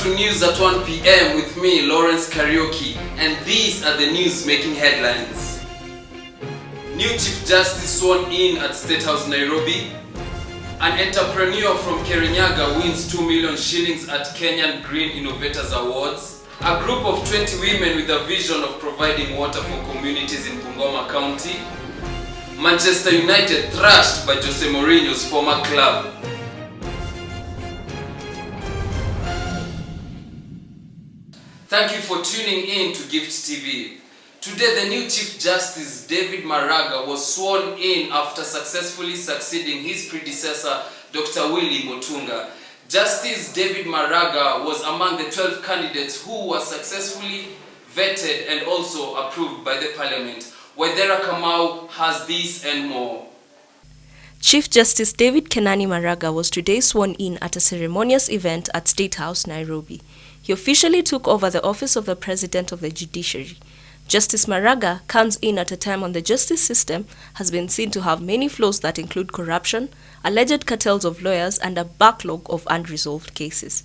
to News at 1 p.m. with me, Lawrence Karaoke, and these are the news making headlines. New Chief Justice sworn in at State House, Nairobi. An entrepreneur from KENYAN wins 2 million shillings at Kenyan Green Innovators Awards. A group of 20 women with a vision of providing water for communities in BUNGOMA County. Manchester United thrashed by Jose Mourinho's former club. Thank you for tuning in to Gift TV. Today, the new Chief Justice, David MARAGA, was sworn in after successfully succeeding his predecessor, Dr. WILLY MUTUNGA. Justice David MARAGA was among the 12 candidates who were successfully vetted and also approved by the Parliament. Waithera Kamau has this and more. Chief Justice David Kenani MARAGA was today sworn in at a ceremonious event at State House, Nairobi. He officially took over the office of the President of the Judiciary. Justice MARAGA comes in at a time when the justice system has been seen to have many flaws that include corruption, alleged cartels of lawyers, and a backlog of unresolved cases.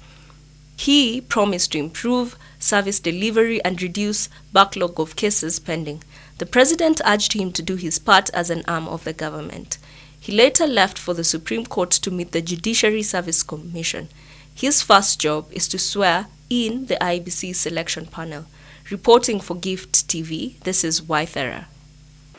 He promised to improve service delivery and reduce backlog of cases pending. The President urged him to do his part as an arm of the government. He later left for the Supreme Court to meet the Judiciary Service Commission. His first job is to swear in the IBC selection panel. Reporting for Gift TV, this is Waithera.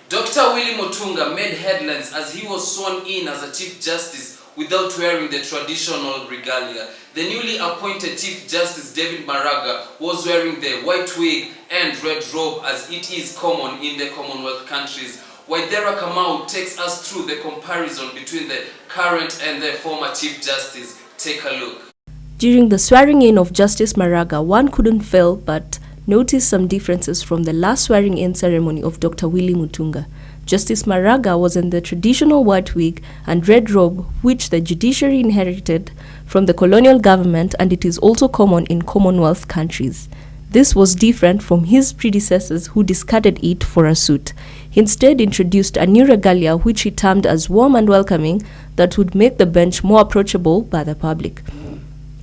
Dr. WILLY MUTUNGA made headlines as he was sworn in as a Chief Justice without wearing the traditional regalia. The newly appointed Chief Justice David MARAGA was wearing the white wig and red robe as it is common in the Commonwealth countries. Waithera Kamau takes us through the comparison between the current and the former Chief Justice. Take a look. During the swearing-in of Justice MARAGA, one couldn't fail but notice some differences from the last swearing-in ceremony of Dr. WILLY MUTUNGA. Justice MARAGA was in the traditional white wig and red robe, which the judiciary inherited from the colonial government, and it is also common in Commonwealth countries. This was different from his predecessors who discarded it for a suit. He instead introduced a new regalia which he termed as warm and welcoming that would make the bench more approachable by the public.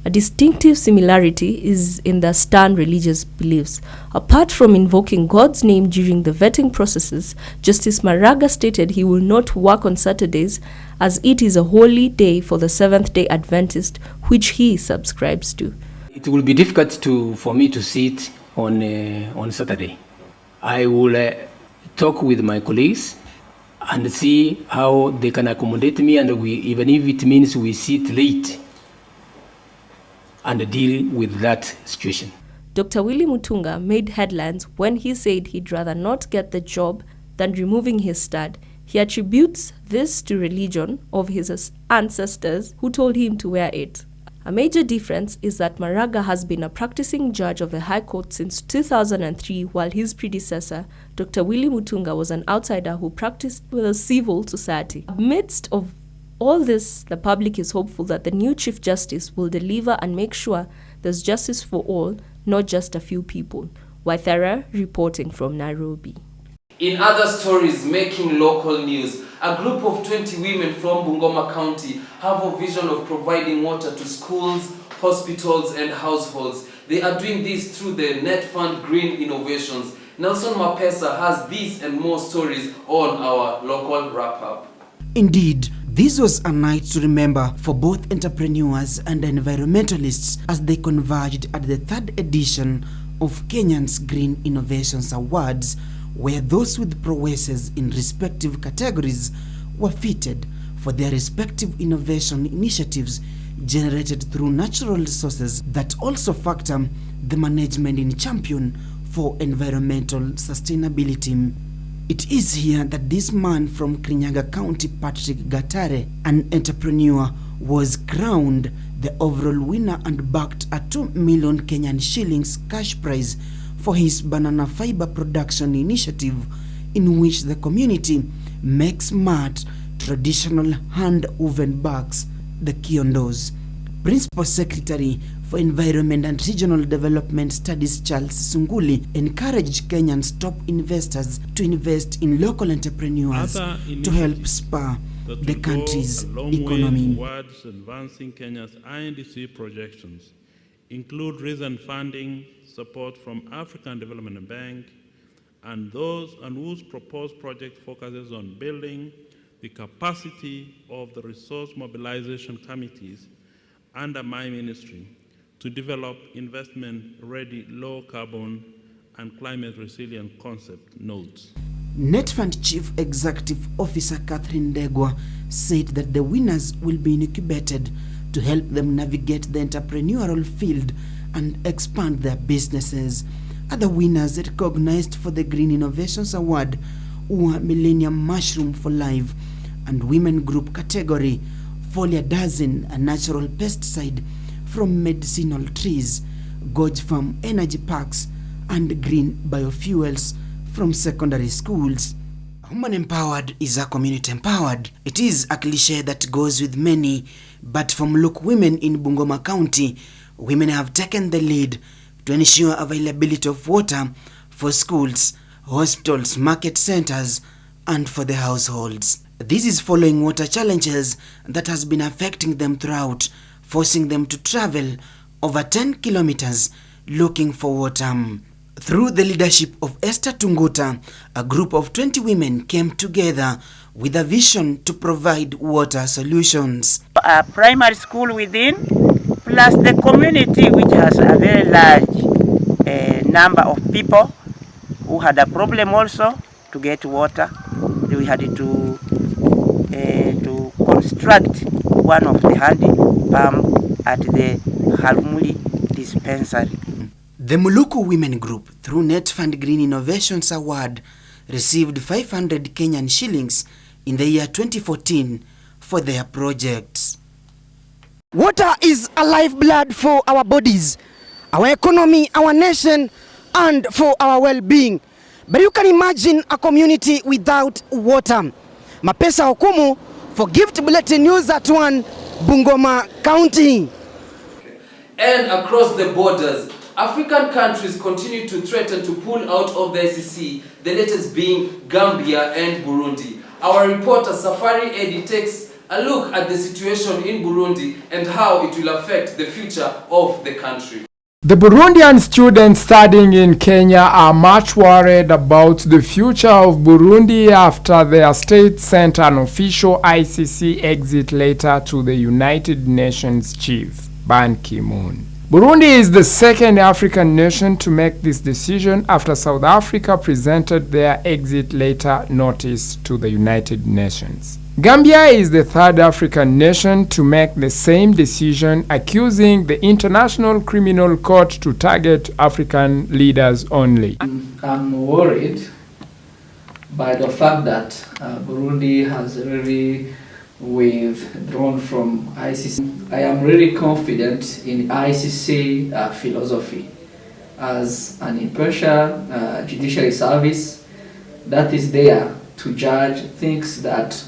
A distinctive similarity is in the stern religious beliefs. Apart from invoking God's name during the vetting processes, Justice MARAGA stated he will not work on Saturdays as it is a holy day for the Seventh-day Adventist, which he subscribes to. It will be difficult for me to sit on Saturday. I will talk with my colleagues and see how they can accommodate me, and even if it means we sit late, and deal with that situation. Dr. WILLY MUTUNGA made headlines when he said he'd rather not get the job than removing his stud. He attributes this to religion of his ancestors who told him to wear it. A major difference is that MARAGA has been a practicing judge of the High Court since 2003, while his predecessor, Dr. WILLY MUTUNGA, was an outsider who practiced with a civil society. Amidst of all this, the public is hopeful that the new Chief Justice will deliver and make sure there's justice for all, not just a few people. Waithera reporting from Nairobi. In other stories making local news, a group of 20 women from BUNGOMA County have a vision of providing water to schools, hospitals, and households. They are doing this through the Net Fund Green Innovations. Nelson Mapesa has these and more stories on our local wrap-up. Indeed, this was a night to remember for both entrepreneurs and environmentalists as they converged at the third edition of Kenyan's Green Innovations Awards, where those with prowesses in respective categories were fitted for their respective innovation initiatives generated through natural resources that also factor the management in champion for environmental sustainability. It is here that this man from KENYAN County, Patrick Gatare, an entrepreneur, was crowned the overall winner and backed a 2 million Kenyan shillings cash prize for his banana fiber production initiative, in which the community makes smart traditional hand-woven bags, the kiondos. Principal Secretary for Environment and Regional Development Studies Charles Sunguli encouraged Kenyan's top investors to invest in local entrepreneurs to help spur the country's economy. Towards advancing Kenya's INDC projections include recent funding support from African Development Bank and whose proposed project focuses on building the capacity of the resource mobilization committees under my ministry to develop investment-ready, low-carbon and climate-resilient concept nodes. NetFund Chief Executive Officer Catherine Degwa said that the winners will be incubated to help them navigate the entrepreneurial field and expand their businesses. Other winners recognized for the Green Innovations Award were Millennium Mushroom for Life and Women Group category, Folia Dozen, a natural pesticide from medicinal trees, Gorge Farm Energy Parks, and Green Biofuels from secondary schools. A woman empowered is a community empowered. It is a cliche that goes with many, but from Look Women in Bungoma County, women have taken the lead to ensure availability of water for schools, hospitals, market centers, and for the households. This is following water challenges that has been affecting them throughout, forcing them to travel over 10 kilometers looking for water. Through the leadership of Esther Tunguta, a group of 20 women came together with a vision to provide water solutions. A primary school within, plus the community, which has a very large number of people who had a problem also to get water. We had to construct one of the hand pump at the Halmuli dispensary. The Muluku Women Group, through NetFund Green Innovations Award, received 500 Kenyan shillings in the year 2014 for their projects. Water is a lifeblood for our bodies, our economy, our nation, and for our well-being. But you can imagine a community without water. Mapesa Okumu for Gift Bulletin News at 1, Bungoma County. And across the borders, African countries continue to threaten to pull out of the ICC, the latest being Gambia and Burundi. Our reporter Safari Eddy takes a look at the situation in Burundi and how it will affect the future of the country. The Burundian students studying in Kenya are much worried about the future of Burundi after their state sent an official ICC exit letter to the United Nations chief, Ban Ki-moon. Burundi is the second African nation to make this decision after South Africa presented their exit letter notice to the United Nations. Gambia is the third African nation to make the same decision, accusing the International Criminal Court to target African leaders only. I'm worried by the fact that Burundi has really withdrawn from ICC. I am really confident in ICC philosophy as an impartial judiciary service that is there to judge things that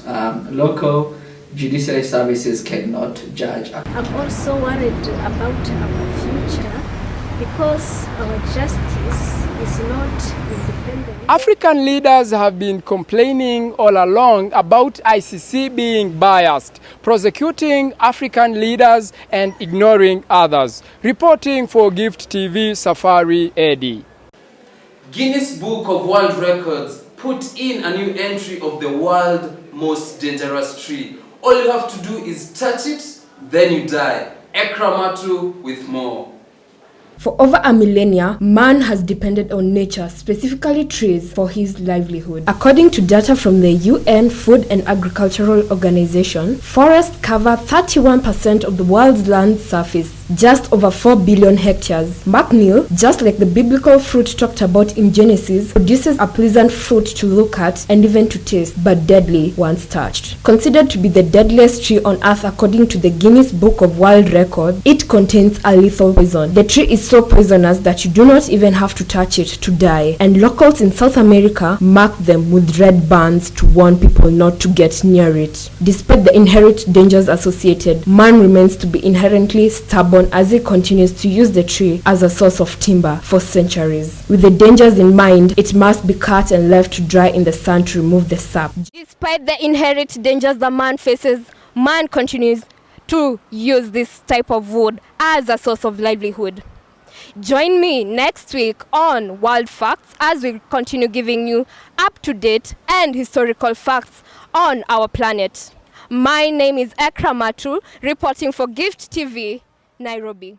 local judiciary services cannot judge. I'm also worried about our future because our justice is not independent. African leaders have been complaining all along about ICC being biased, prosecuting African leaders and ignoring others. Reporting for Gift TV, Safari Eddy. Guinness Book of World Records put in a new entry of the world's most dangerous tree. All you have to do is touch it, then you die. Ekramatu with more. For over a millennia, man has depended on nature, specifically trees, for his livelihood. According to data from the UN Food and Agricultural Organization, forests cover 31% of the world's land surface, just over 4 billion hectares. Macmeal, just like the biblical fruit talked about in Genesis, produces a pleasant fruit to look at and even to taste, but deadly once touched. Considered to be the deadliest tree on earth according to the Guinness Book of World Records, it contains a lethal poison. The tree is so poisonous that you do not even have to touch it to die, and locals in South America mark them with red bands to warn people not to get near it. Despite the inherent dangers associated, man remains to be inherently stubborn as he continues to use the tree as a source of timber for centuries. With the dangers in mind, it must be cut and left to dry in the sun to remove the sap. Despite the inherent dangers the man faces, man continues to use this type of wood as a source of livelihood. Join me next week on World Facts as we continue giving you up-to-date and historical facts on our planet. My name is Ekra Matu, reporting for Gift TV, Nairobi.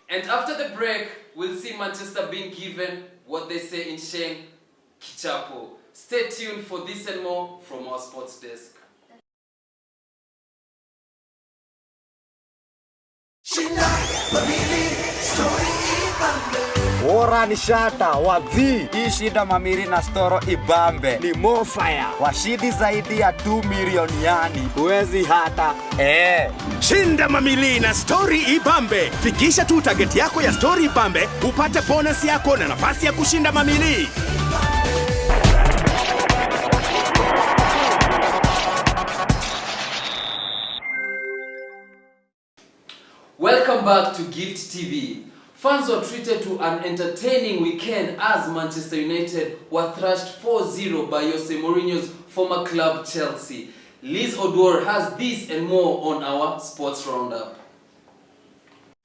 And after the break, we'll see Manchester being given what they say in Sheng, Kichapo. Stay tuned for this and more from our sports desk. Ora ni shata wadhi ishida mamiri na storo ibambe ni mofire washidi zaidi ya 2 milioni yani huwezi hata shinda mamili na story ibambe. Fikisha tu target yako ya story ibambe upate bonus yako na nafasi ya kushinda mamili. Welcome back to Gift TV. Fans were treated to an entertaining weekend as Manchester United were thrashed 4-0 by Jose Mourinho's former club Chelsea. Liz Odwar has this and more on our sports roundup.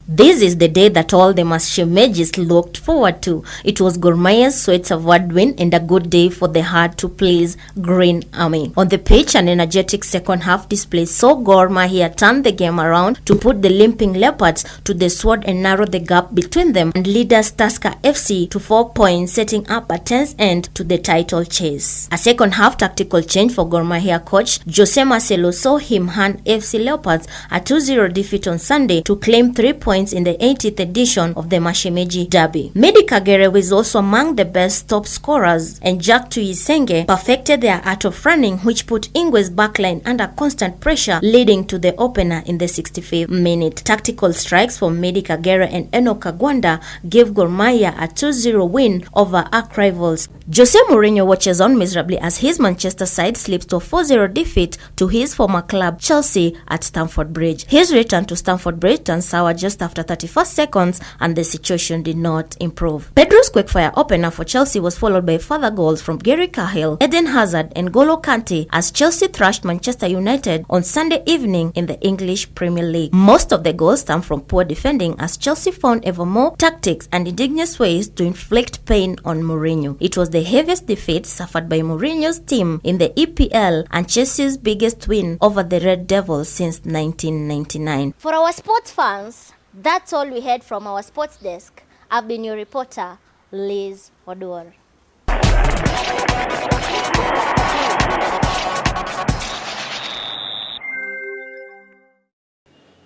This is the day that all the Mashemeges looked forward to. It was Gor Mahia's Sweats Award win and a good day for the hard-to-please Green Army. On the pitch, an energetic second-half display saw Gor Mahia turn the game around to put the limping Leopards to the sword and narrow the gap between them and leaders Tusker FC to 4 points, setting up a tense end to the title chase. A second-half tactical change for Gor Mahia coach Jose Marcelo saw him hand FC Leopards a 2-0 defeat on Sunday to claim 3 points in the 80th edition of the Mashemeji Derby. Medi Kagere was also among the best top scorers, and Jack Tuyisenge perfected their art of running, which put Ingwe's backline under constant pressure, leading to the opener in the 65th minute. Tactical strikes from Medi Kagere and Eno Kagwanda gave Gor Mahia a 2-0 win over arch rivals. Jose Mourinho watches on miserably as his Manchester side slips to a 4-0 defeat to his former club Chelsea at Stamford Bridge. His return to Stamford Bridge turned sour just after 31 seconds and the situation did not improve. Pedro's quickfire opener for Chelsea was followed by further goals from Gary Cahill, Eden Hazard and N'Golo Kante as Chelsea thrashed Manchester United on Sunday evening in the English Premier League. Most of the goals stem from poor defending as Chelsea found ever more tactics and ingenious ways to inflict pain on Mourinho. It was the heaviest defeat suffered by Mourinho's team in the EPL and Chelsea's biggest win over the Red Devils since 1999. For our sports fans, that's all we had from our sports desk. I've been your reporter, Liz Odwar.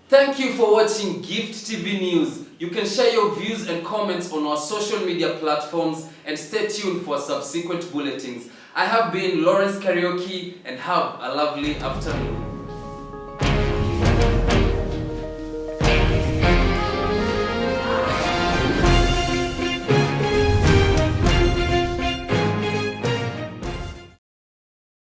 Thank you for watching Gift TV News. You can share your views and comments on our social media platforms and stay tuned for subsequent bulletins. I have been Lawrence Karaoke and have a lovely afternoon.